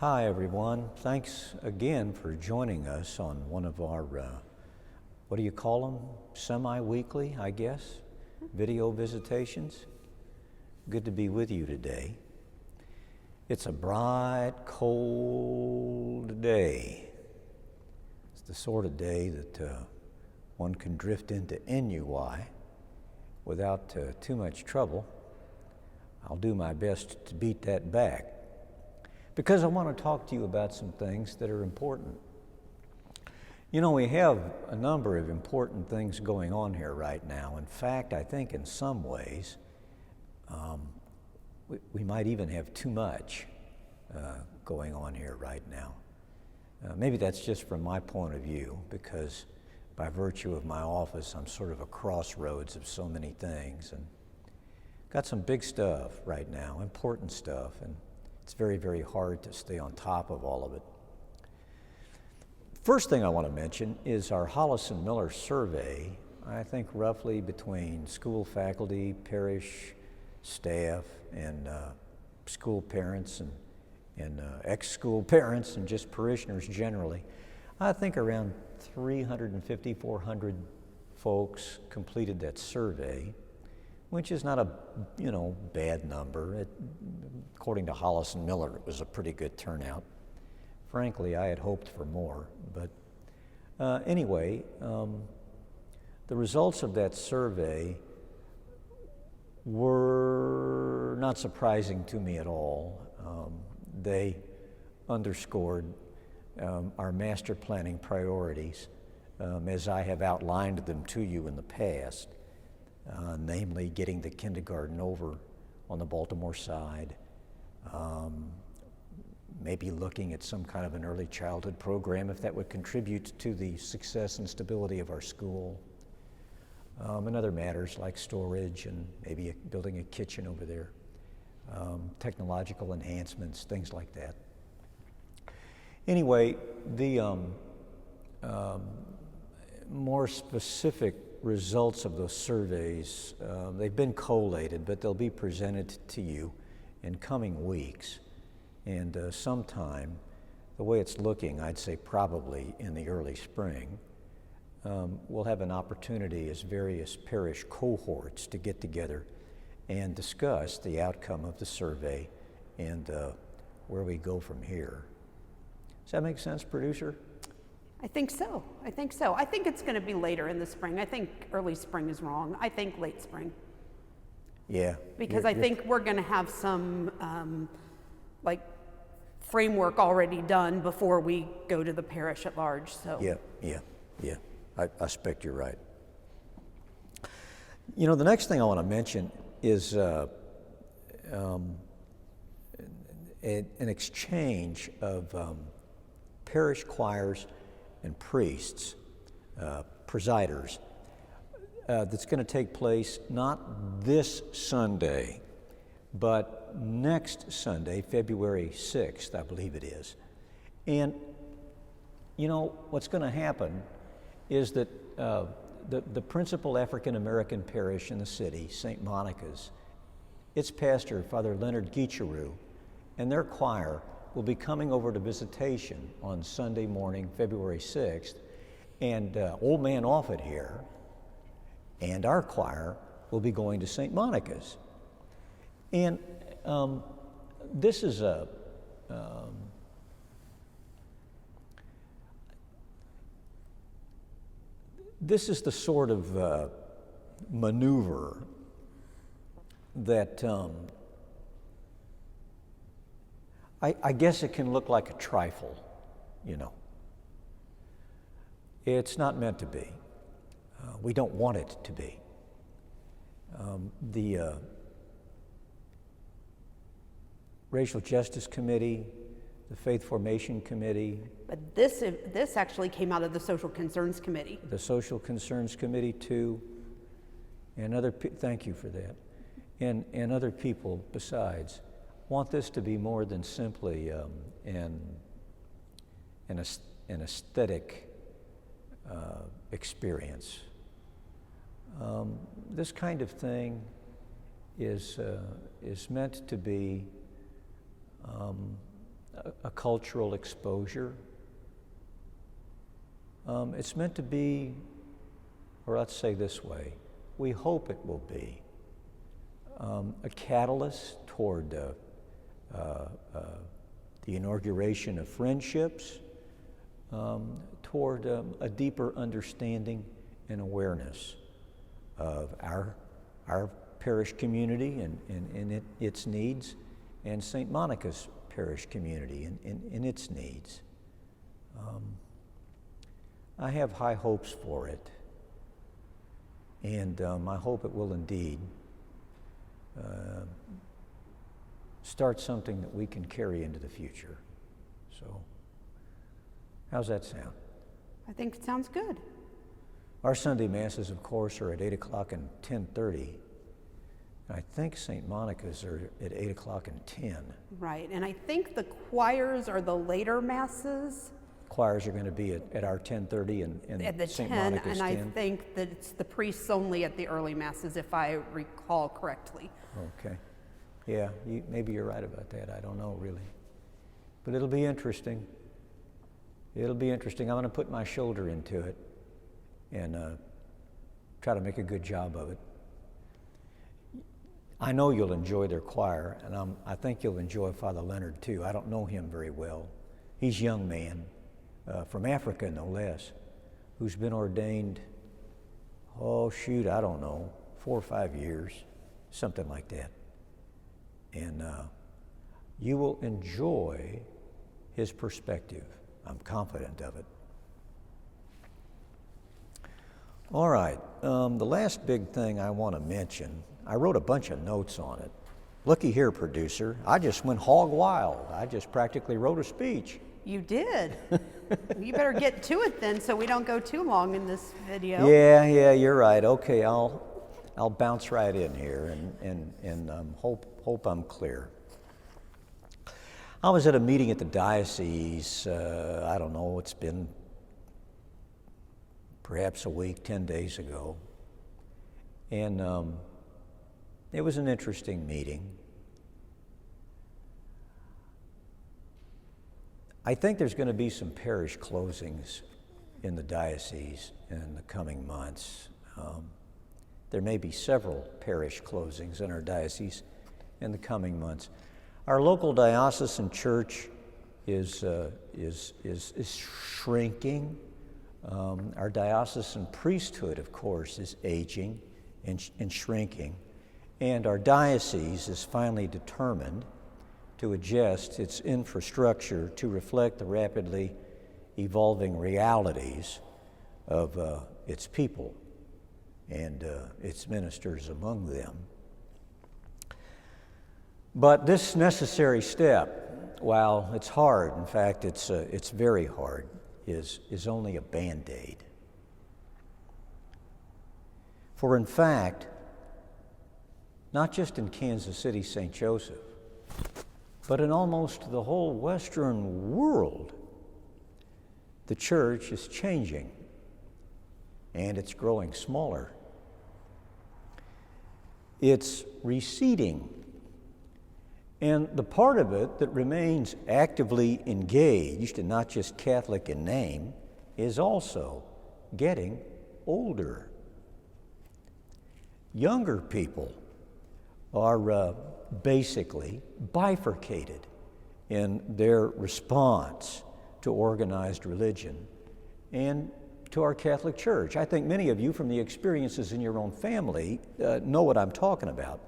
Hi everyone, thanks again for joining us on one of our, what do you call them? Semi-weekly, I guess, video visitations. Good to be with you today. It's a bright, cold day. It's the sort of day that one can drift into NUI without too much trouble. I'll do my best to beat that back, because I want to talk to you about some things that are important. You know, we have a number of important things going on here right now. In fact, I think in some ways, we might even have too much going on here right now. Maybe that's just from my point of view, because by virtue of my office, I'm sort of a crossroads of so many things, and got some big stuff right now, important stuff, and it's very, very hard to stay on top of all of it. First thing I want to mention is our Hollis and Miller survey. I think roughly between school faculty, parish staff, and school parents and ex-school parents and just parishioners generally, I think around 350, 400 folks completed that survey, which is not a, bad number. According to Hollis and Miller, it was a pretty good turnout. Frankly, I had hoped for more, but anyway, the results of that survey were not surprising to me at all. They underscored our master planning priorities as I have outlined them to you in the past. Namely getting the kindergarten over on the Baltimore side, maybe looking at some kind of an early childhood program if that would contribute to the success and stability of our school, and other matters like storage and maybe building a kitchen over there, technological enhancements, things like that. Anyway, the more specific results of those surveys, they've been collated, but they'll be presented to you in coming weeks. And sometime, the way it's looking, I'd say probably in the early spring, we'll have an opportunity as various parish cohorts to get together and discuss the outcome of the survey and where we go from here. Does that make sense, producer? I think so. I think it's going to be later in the spring. I think early spring is wrong. I think late spring. Yeah. Because I think we're going to have some framework already done before we go to the parish at large. So. Yeah. I expect you're right. You know, the next thing I want to mention is an exchange of parish choirs and priests, presiders, that's going to take place not this Sunday, but next Sunday, February 6th, I believe it is. And, what's going to happen is that the principal African-American parish in the city, St. Monica's, its pastor, Father Leonard Gicheru, and their choir will be coming over to Visitation on Sunday morning, February 6th, and Old Man Offit here and our choir will be going to St. Monica's. And this is the sort of maneuver that I guess it can look like a trifle, It's not meant to be. We don't want it to be. The Racial Justice Committee, the Faith Formation Committee. But this actually came out of the Social Concerns Committee. The Social Concerns Committee too, and thank you for that, and other people besides want this to be more than simply an aesthetic experience. This kind of thing is meant to be a cultural exposure. It's meant to be, or let's say this way, we hope it will be a catalyst toward the inauguration of friendships, toward a deeper understanding and awareness of our parish community and its needs, and St. Monica's parish community and its needs. I have high hopes for it, and I hope it will indeed start something that we can carry into the future. So, how's that sound? I think it sounds good. Our Sunday Masses, of course, are at 8 o'clock and 10:30. I think St. Monica's are at 8 o'clock and 10. Right, and I think the choirs are the later Masses. Choirs are going to be at our 10:30 and At the St. 10, Monica's and 10. I think that it's the priests only at the early Masses, if I recall correctly. Okay. Yeah, maybe you're right about that. I don't know, really. But it'll be interesting. It'll be interesting. I'm going to put my shoulder into it and try to make a good job of it. I know you'll enjoy their choir, and I think you'll enjoy Father Leonard, too. I don't know him very well. He's a young man, from Africa, no less, who's been ordained, I don't know, 4 or 5 years, something like that. And you will enjoy his perspective. I'm confident of it. All right, the last big thing I want to mention, I wrote a bunch of notes on it. Looky here, producer, I just went hog wild. I just practically wrote a speech. You did. You better get to it then, so we don't go too long in this video. Yeah, you're right. Okay, I'll bounce right in here and hope I'm clear. I was at a meeting at the diocese, I don't know, it's been perhaps a week, 10 days ago. And it was an interesting meeting. I think there's going to be some parish closings in the diocese in the coming months. There may be several parish closings in our diocese in the coming months. Our local diocesan church is shrinking. Our diocesan priesthood, of course, is aging and shrinking. And our diocese is finally determined to adjust its infrastructure to reflect the rapidly evolving realities of its people and its ministers among them. But this necessary step, while it's hard, in fact, it's very hard, is only a Band-Aid. For in fact, not just in Kansas City, St. Joseph, but in almost the whole Western world, the church is changing, and it's growing smaller. It's receding. And the part of it that remains actively engaged, and not just Catholic in name, is also getting older. Younger people are basically bifurcated in their response to organized religion and to our Catholic Church. I think many of you, from the experiences in your own family, know what I'm talking about.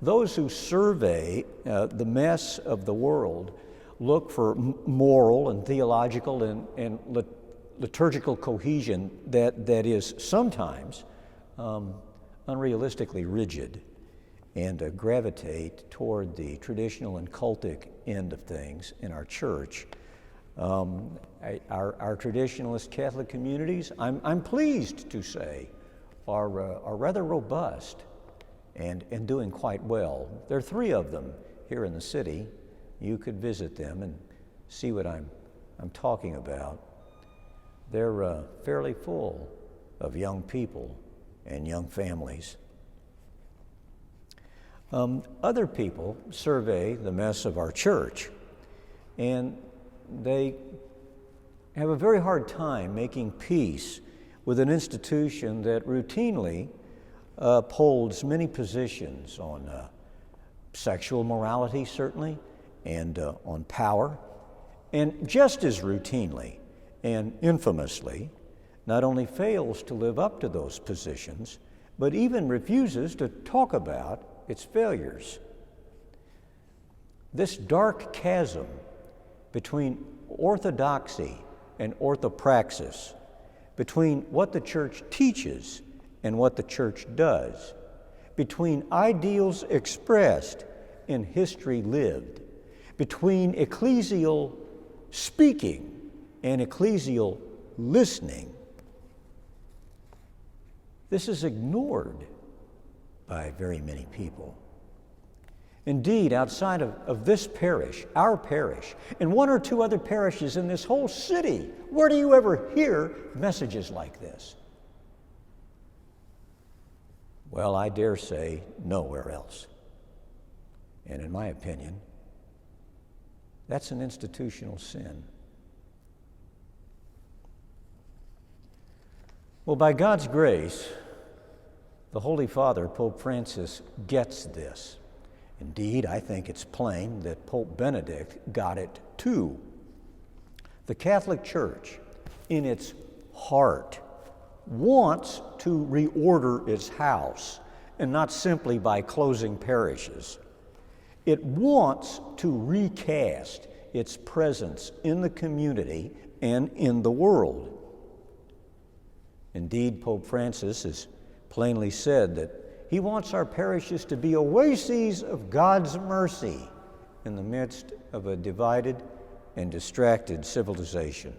Those who survey the mess of the world look for moral and theological and liturgical cohesion that is sometimes unrealistically rigid, and gravitate toward the traditional and cultic end of things in our church. Our traditionalist Catholic communities, I'm pleased to say, are rather robust and doing quite well. There are 3 of them here in the city. You could visit them and see what I'm talking about. They're fairly full of young people and young families. Other people survey the mess of our church, and they have a very hard time making peace with an institution that routinely upholds many positions on sexual morality, certainly, and on power, and just as routinely and infamously not only fails to live up to those positions, but even refuses to talk about its failures. This dark chasm between orthodoxy and orthopraxis, between what the church teaches and what the church does, between ideals expressed and history lived, between ecclesial speaking and ecclesial listening, this is ignored by very many people. Indeed, outside of this parish, our parish, and one or two other parishes in this whole city, where do you ever hear messages like this? Well, I dare say nowhere else. And in my opinion, that's an institutional sin. Well, by God's grace, the Holy Father, Pope Francis, gets this. Indeed, I think it's plain that Pope Benedict got it too. The Catholic Church, in its heart, wants to reorder its house, and not simply by closing parishes. It wants to recast its presence in the community and in the world. Indeed, Pope Francis has plainly said that he wants our parishes to be oases of God's mercy in the midst of a divided and distracted civilization.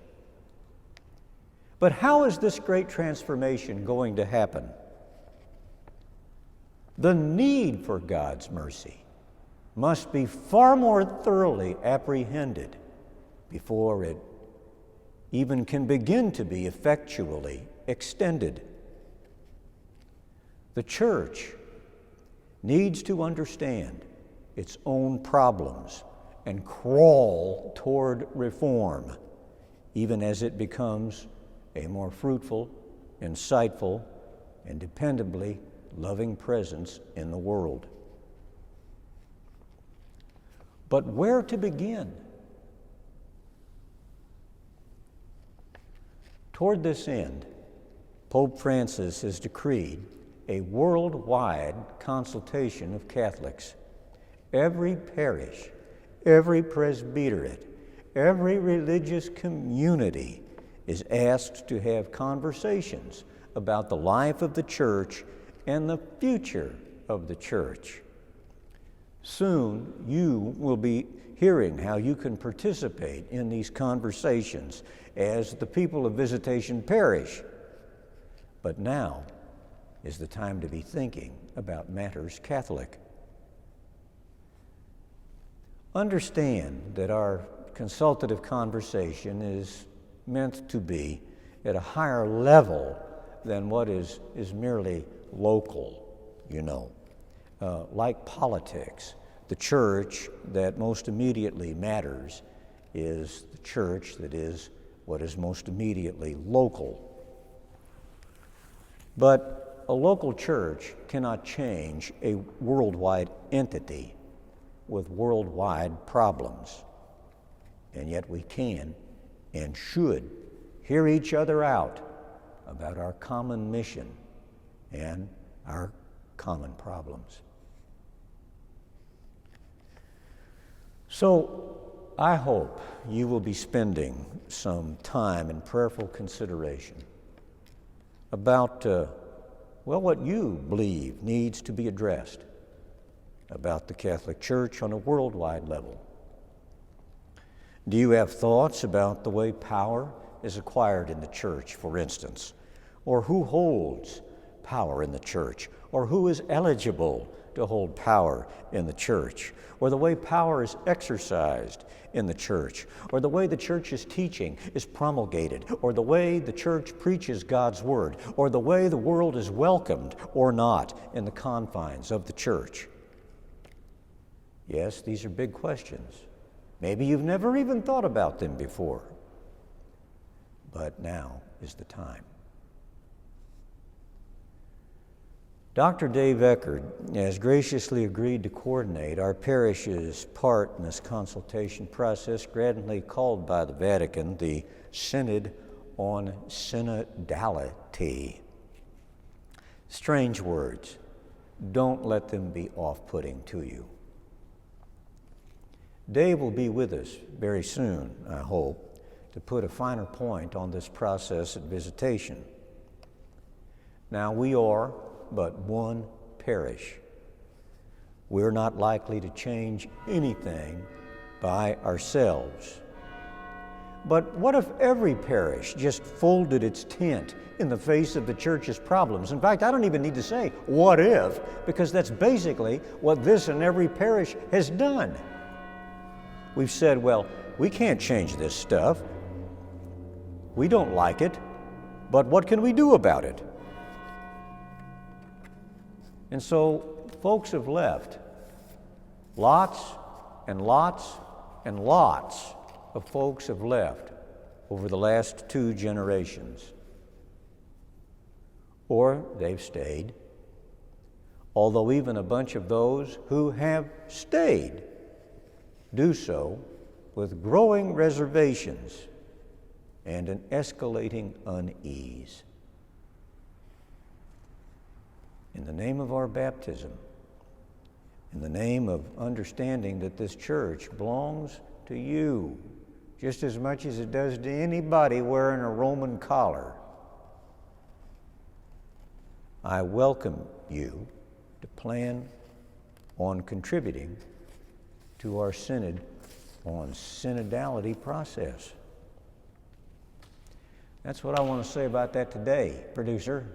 But how is this great transformation going to happen? The need for God's mercy must be far more thoroughly apprehended before it even can begin to be effectually extended. The church needs to understand its own problems and crawl toward reform, even as it becomes a more fruitful, insightful, and dependably loving presence in the world. But where to begin? Toward this end, Pope Francis has decreed a worldwide consultation of Catholics. Every parish, every presbyterate, every religious community is asked to have conversations about the life of the church and the future of the church. Soon you will be hearing how you can participate in these conversations as the people of Visitation Parish. But now is the time to be thinking about matters Catholic. Understand that our consultative conversation is meant to be at a higher level than what is merely local, like politics. The church that most immediately matters is the church that is what is most immediately local. But a local church cannot change a worldwide entity with worldwide problems. And yet we can and should hear each other out about our common mission and our common problems. So I hope you will be spending some time in prayerful consideration about, what you believe needs to be addressed about the Catholic Church on a worldwide level. Do you have thoughts about the way power is acquired in the church, for instance, or who holds power in the church, or who is eligible to hold power in the church, or the way power is exercised in the church, or the way the church's teaching is promulgated, or the way the church preaches God's word, or the way the world is welcomed or not in the confines of the church? Yes, these are big questions, Maybe you've never even thought about them before. But now is the time. Dr. Dave Eckert has graciously agreed to coordinate our parish's part in this consultation process, grandiosely called by the Vatican the Synod on Synodality. Strange words. Don't let them be off-putting to you. Dave will be with us very soon, I hope, to put a finer point on this process at Visitation. Now, we are but one parish. We're not likely to change anything by ourselves. But what if every parish just folded its tent in the face of the church's problems? In fact, I don't even need to say, what if, because that's basically what this and every parish has done. We've said, well, we can't change this stuff. We don't like it, but what can we do about it? And so folks have left. Lots and lots and lots of folks have left over the last 2 generations. Or they've stayed, although even a bunch of those who have stayed do so with growing reservations and an escalating unease. In the name of our baptism, in the name of understanding that this church belongs to you just as much as it does to anybody wearing a Roman collar, I welcome you to plan on contributing to our synod on synodality process. That's what I want to say about that today. Producer,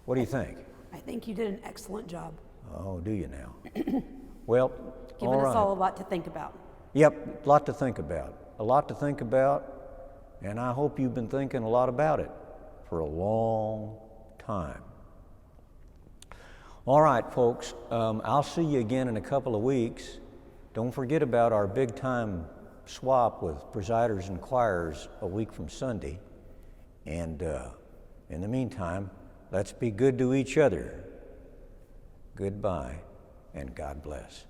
what do you think? I think you did an excellent job. Oh, do you now? Well, Giving all us right. all a lot to think about. Yep, a lot to think about. A lot to think about, and I hope you've been thinking a lot about it for a long time. All right, folks, I'll see you again in a couple of weeks. Don't forget about our big-time swap with presiders and choirs a week from Sunday. And in the meantime, let's be good to each other. Goodbye, and God bless.